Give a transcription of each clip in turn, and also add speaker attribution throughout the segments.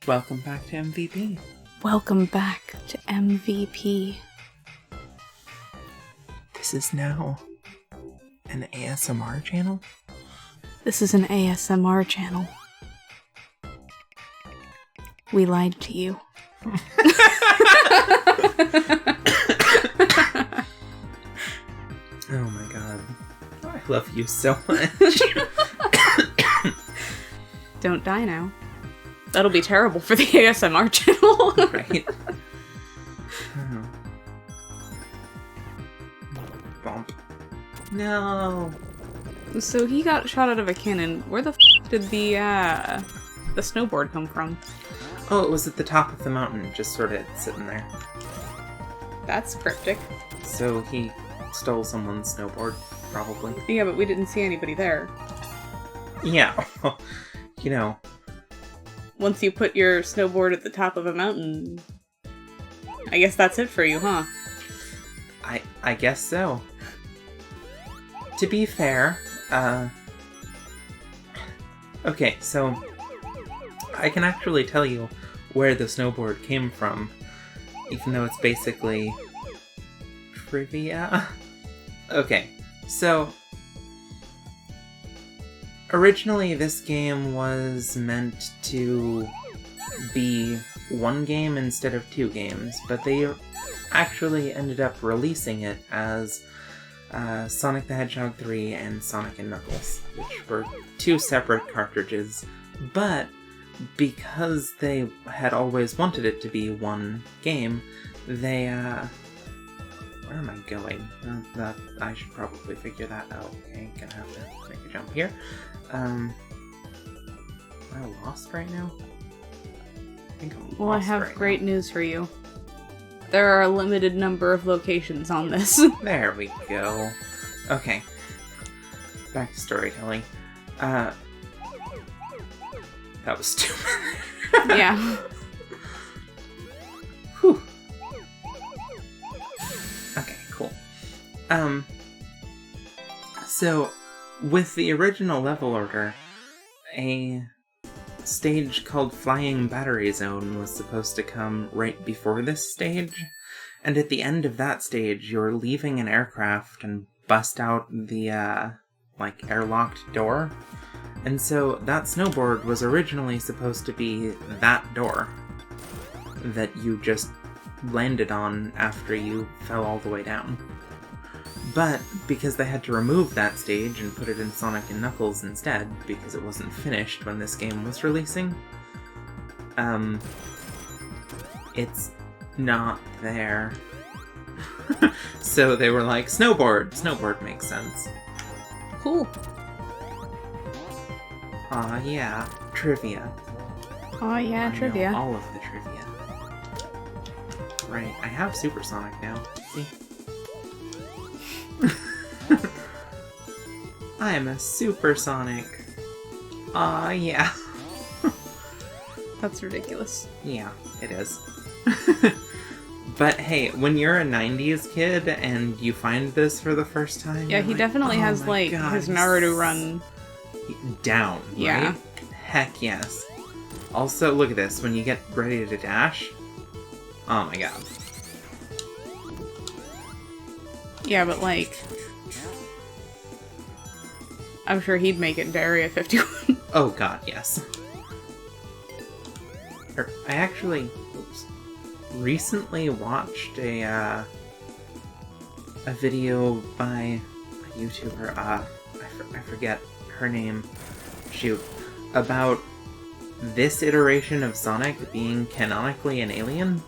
Speaker 1: Welcome back to MVP.
Speaker 2: Welcome back to MVP.
Speaker 1: This is now an ASMR channel?
Speaker 2: This is an ASMR channel. We lied to you.
Speaker 1: Oh my god. I love you so much.
Speaker 2: Don't die now. That'll be terrible for the ASMR channel.
Speaker 1: Right? Oh. Bump. No.
Speaker 2: So he got shot out of a cannon. Where the did the snowboard come from?
Speaker 1: Oh, it was at the top of the mountain, just sort of sitting there.
Speaker 2: That's cryptic.
Speaker 1: So he stole someone's snowboard, probably.
Speaker 2: Yeah, but we didn't see anybody there.
Speaker 1: Yeah. You know.
Speaker 2: Once you put your snowboard at the top of a mountain, I guess that's it for you, huh?
Speaker 1: I guess so. To be fair, okay, so I can actually tell you where the snowboard came from, even though it's basically trivia. Okay, so originally this game was meant to be one game instead of two games, but they actually ended up releasing it as Sonic the Hedgehog 3 and Sonic & Knuckles, which were two separate cartridges, but because they had always wanted it to be one game, they, where am I going? I should probably figure that out. Okay, gonna have to make a jump here. Am I lost right now? I think I'm lost.
Speaker 2: Well, I have
Speaker 1: right
Speaker 2: great
Speaker 1: now.
Speaker 2: news for you. There are a limited number of locations on this.
Speaker 1: There we go. Okay. Back to storytelling. That was stupid.
Speaker 2: Yeah.
Speaker 1: Whew. Okay, cool. So, with the original level order, a stage called Flying Battery Zone was supposed to come right before this stage, and at the end of that stage, you're leaving an aircraft and bust out the, airlocked door. And so that snowboard was originally supposed to be that door that you just landed on after you fell all the way down. But because they had to remove that stage and put it in Sonic & Knuckles instead, because it wasn't finished when this game was releasing, it's not there. So they were like, snowboard! Snowboard makes sense.
Speaker 2: Cool.
Speaker 1: Aw, yeah. Trivia.
Speaker 2: Oh yeah,
Speaker 1: I
Speaker 2: trivia.
Speaker 1: know all of the trivia. Right, I have Supersonic now. See? I am a Supersonic. Aw, yeah.
Speaker 2: That's ridiculous.
Speaker 1: Yeah, it is. But hey, when you're a 90s kid and you find this for the first time...
Speaker 2: Yeah, he
Speaker 1: like,
Speaker 2: definitely has,
Speaker 1: my God,
Speaker 2: his Naruto run...
Speaker 1: down,
Speaker 2: Yeah.
Speaker 1: right? Heck yes. Also, look at this. When you get ready to dash... Oh my god.
Speaker 2: Yeah, but I'm sure he'd make it into Area 51.
Speaker 1: Oh god, yes. I actually recently watched a video by a YouTuber, I forget her name, shoot, about this iteration of Sonic being canonically an alien,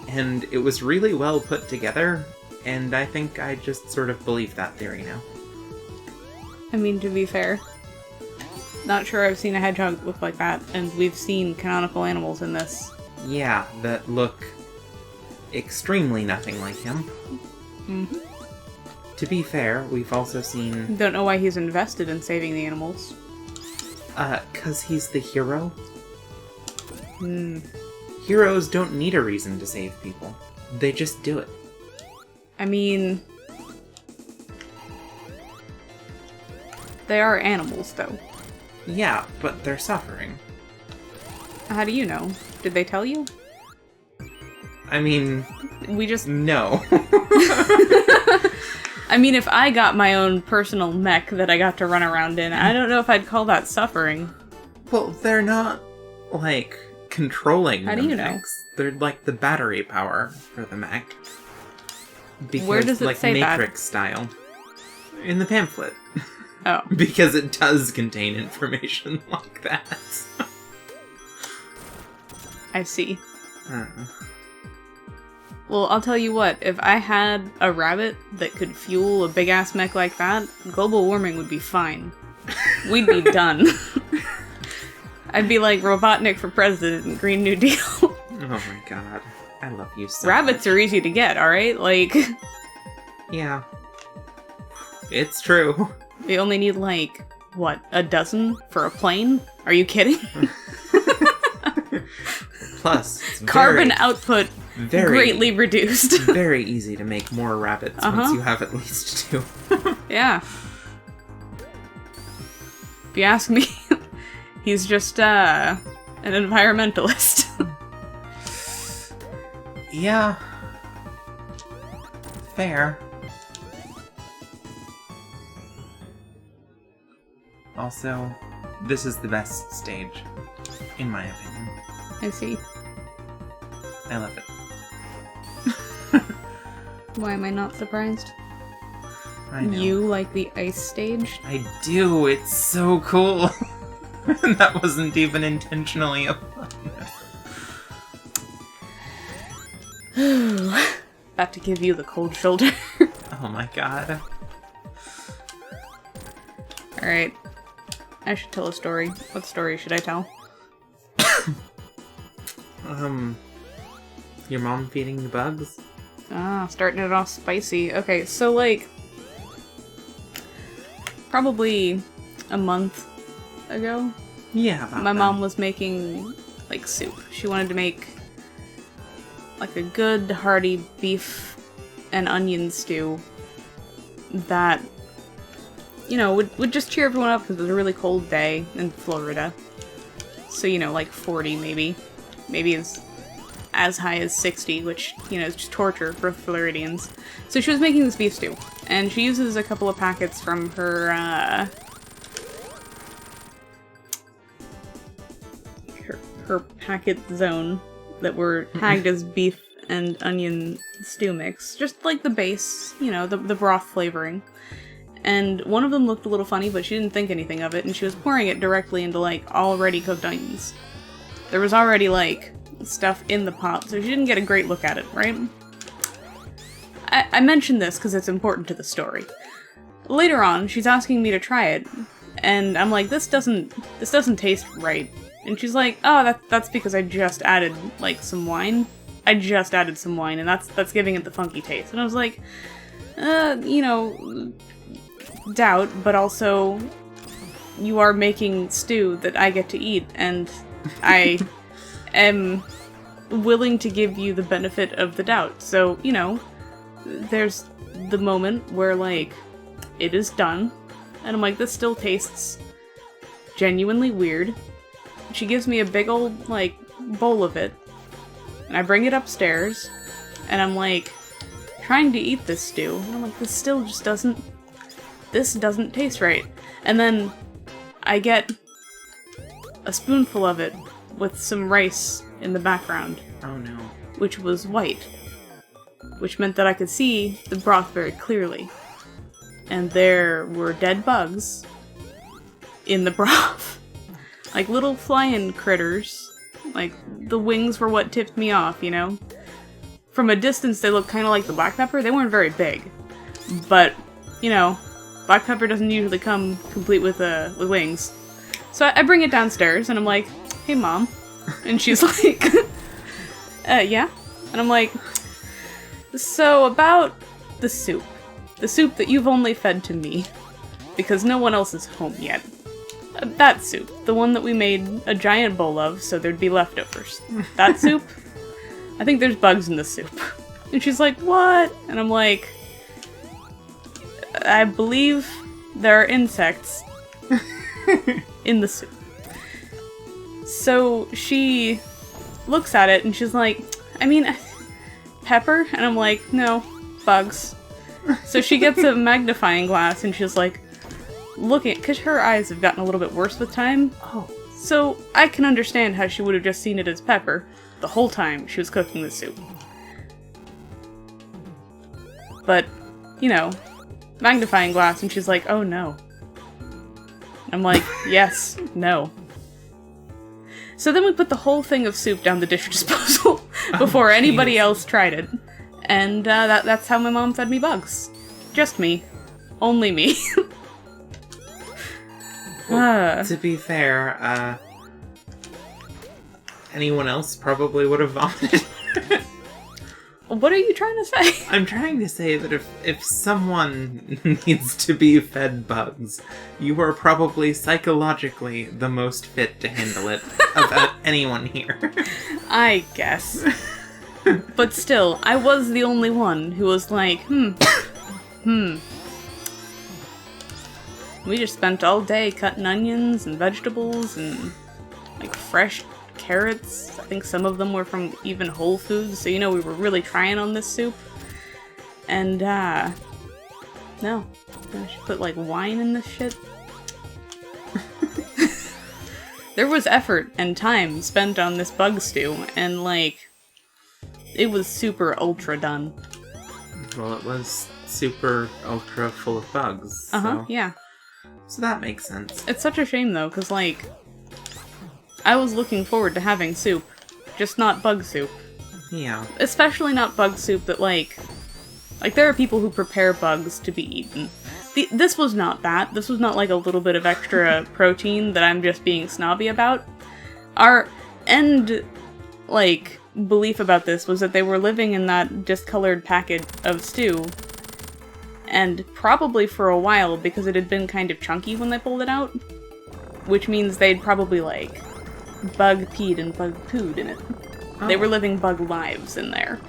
Speaker 1: and it was really well put together, and I think I just sort of believe that theory now.
Speaker 2: I mean, to be fair, not sure I've seen a hedgehog look like that, and we've seen canonical animals in this.
Speaker 1: Yeah, that look extremely nothing like him.
Speaker 2: Mm-hmm.
Speaker 1: To be fair, we've also seen...
Speaker 2: Don't know why he's invested in saving the animals.
Speaker 1: 'Cause he's the hero.
Speaker 2: Hmm.
Speaker 1: Heroes don't need a reason to save people. They just do it.
Speaker 2: I mean... They are animals, though.
Speaker 1: Yeah, but they're suffering.
Speaker 2: How do you know? Did they tell you?
Speaker 1: I mean...
Speaker 2: We just...
Speaker 1: No.
Speaker 2: I mean, if I got my own personal mech that I got to run around in, I don't know if I'd call that suffering.
Speaker 1: Well, they're not, like, controlling
Speaker 2: How do
Speaker 1: the
Speaker 2: you know?
Speaker 1: mechs. They're like the battery power for the mech. Because,
Speaker 2: Where does it
Speaker 1: like,
Speaker 2: say that?
Speaker 1: Matrix style. In the pamphlet.
Speaker 2: Oh.
Speaker 1: Because it does contain information like that.
Speaker 2: I see.
Speaker 1: Uh,
Speaker 2: Well, I'll tell you what, if I had a rabbit that could fuel a big-ass mech like that, global warming would be fine. We'd be done. I'd be like Robotnik for president and Green New Deal.
Speaker 1: oh my god. I love you so
Speaker 2: Rabbits
Speaker 1: much.
Speaker 2: are easy to get, alright? Like,
Speaker 1: Yeah. It's true.
Speaker 2: we only need, like, what, a dozen for a plane? Are you kidding?
Speaker 1: Plus, it's
Speaker 2: Carbon output
Speaker 1: very,
Speaker 2: greatly reduced.
Speaker 1: very easy to make more rabbits once you have at least 2.
Speaker 2: Yeah. If you ask me, he's just, an environmentalist.
Speaker 1: Yeah. Fair. Also, this is the best stage, in my opinion.
Speaker 2: I see.
Speaker 1: I love it.
Speaker 2: Why am I not surprised?
Speaker 1: I know.
Speaker 2: You like the ice stage?
Speaker 1: I do, it's so cool. That wasn't even intentionally a pun.
Speaker 2: About to give you the cold shoulder.
Speaker 1: Oh my god.
Speaker 2: Alright. I should tell a story. What story should I tell?
Speaker 1: Your mom feeding the bugs?
Speaker 2: Ah, starting it off spicy. Okay, so like... probably a month ago,
Speaker 1: Yeah, about
Speaker 2: my
Speaker 1: that.
Speaker 2: mom was making, like, soup. She wanted to make, like, a good, hearty beef and onion stew that, you know, would just cheer everyone up because it was a really cold day in Florida. So, you know, like 40 maybe. Maybe as high as 60, which, you know, is just torture for Floridians. So she was making this beef stew, and she uses a couple of packets from her, her packet zone that were tagged as beef and onion stew mix. Just like the base, you know, the broth flavoring. And one of them looked a little funny, but she didn't think anything of it, and she was pouring it directly into, like, already cooked onions. There was already, like, stuff in the pot, so she didn't get a great look at it, right? I mentioned this because it's important to the story. Later on, she's asking me to try it, and I'm like, this doesn't taste right. And she's like, oh, that's because I just added, like, some wine. I just added some wine, and that's giving it the funky taste. And I was like, you know, doubt, but also, you are making stew that I get to eat, and I am willing to give you the benefit of the doubt. So, you know, there's the moment where, like, it is done, and I'm like, this still tastes genuinely weird. She gives me a big old, like, bowl of it, and I bring it upstairs, and I'm like, trying to eat this stew, and I'm like, this still just doesn't taste right. And then I get a spoonful of it with some rice in the background.
Speaker 1: Oh no.
Speaker 2: Which was white. Which meant that I could see the broth very clearly. And there were dead bugs in the broth. Like little flying critters. Like, the wings were what tipped me off, you know? From a distance, they looked kind of like the black pepper. They weren't very big. But, you know, black pepper doesn't usually come complete with wings. So I bring it downstairs, and I'm like, hey, Mom. And she's like, yeah? And I'm like, so about the soup. The soup that you've only fed to me. Because no one else is home yet. That soup. The one that we made a giant bowl of, so there'd be leftovers. That soup? I think there's bugs in the soup. And she's like, what? And I'm like, I believe there are insects in the soup. So she looks at it and she's like, I mean, pepper? And I'm like, no, bugs. So she gets a magnifying glass and she's like, looking, because her eyes have gotten a little bit worse with time.
Speaker 1: Oh.
Speaker 2: So I can understand how she would have just seen it as pepper the whole time she was cooking the soup. But, you know, magnifying glass, and she's like, oh no. I'm like, yes, no. So then we put the whole thing of soup down the dish disposal before anybody else tried it. And that's how my mom fed me bugs. Just me. Only me.
Speaker 1: Well, to be fair, anyone else probably would have vomited.
Speaker 2: What are you trying to say?
Speaker 1: I'm trying to say that if someone needs to be fed bugs, you are probably psychologically the most fit to handle it of anyone here. I
Speaker 2: guess. But still, I was the only one who was like, We just spent all day cutting onions and vegetables and, like, fresh carrots. I think some of them were from even Whole Foods, so, you know, we were really trying on this soup. And, no. I should put, like, wine in this shit. There was effort and time spent on this bug stew, and, like, it was super ultra done.
Speaker 1: Well, it was super ultra full of bugs.
Speaker 2: Uh-huh, yeah.
Speaker 1: So that makes sense.
Speaker 2: It's such a shame, though, because, like, I was looking forward to having soup. Just not bug soup.
Speaker 1: Yeah.
Speaker 2: Especially not bug soup that, like, there are people who prepare bugs to be eaten. This was not that. This was not, like, a little bit of extra protein that I'm just being snobby about. Our end, like, belief about this was that they were living in that discolored packet of stew, and probably for a while because it had been kind of chunky when they pulled it out, which means they'd probably, like, bug peed and bug pooed in it. Oh. They were living bug lives in there.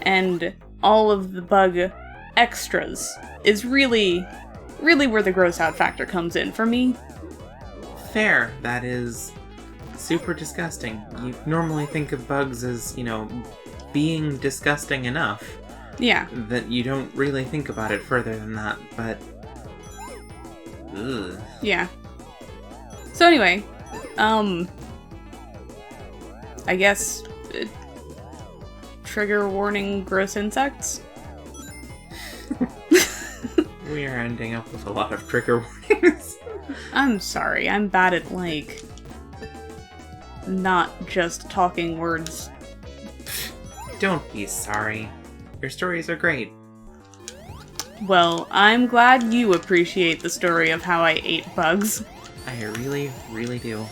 Speaker 2: And all of the bug extras is really, really where the gross out factor comes in for me.
Speaker 1: Fair. That is super disgusting. You normally think of bugs as, you know, being disgusting enough.
Speaker 2: Yeah.
Speaker 1: That you don't really think about it further than that, but... Ugh.
Speaker 2: Yeah. So anyway, I guess... trigger warning gross insects?
Speaker 1: We are ending up with a lot of trigger warnings.
Speaker 2: I'm sorry, I'm bad at, like... not just talking words.
Speaker 1: Don't be sorry. Your stories are great.
Speaker 2: Well, I'm glad you appreciate the story of how I ate bugs.
Speaker 1: I really, really do.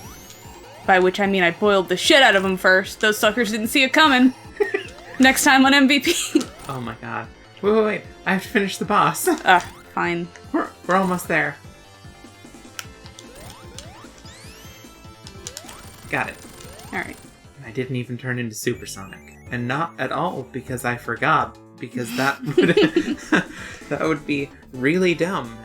Speaker 2: By which I mean I boiled the shit out of them first. Those suckers didn't see it coming. Next time on MVP.
Speaker 1: Oh my god. Wait. I have to finish the boss.
Speaker 2: Fine.
Speaker 1: We're almost there. Got it.
Speaker 2: Alright.
Speaker 1: I didn't even turn into supersonic. And not at all because I forgot. Because that would be really dumb.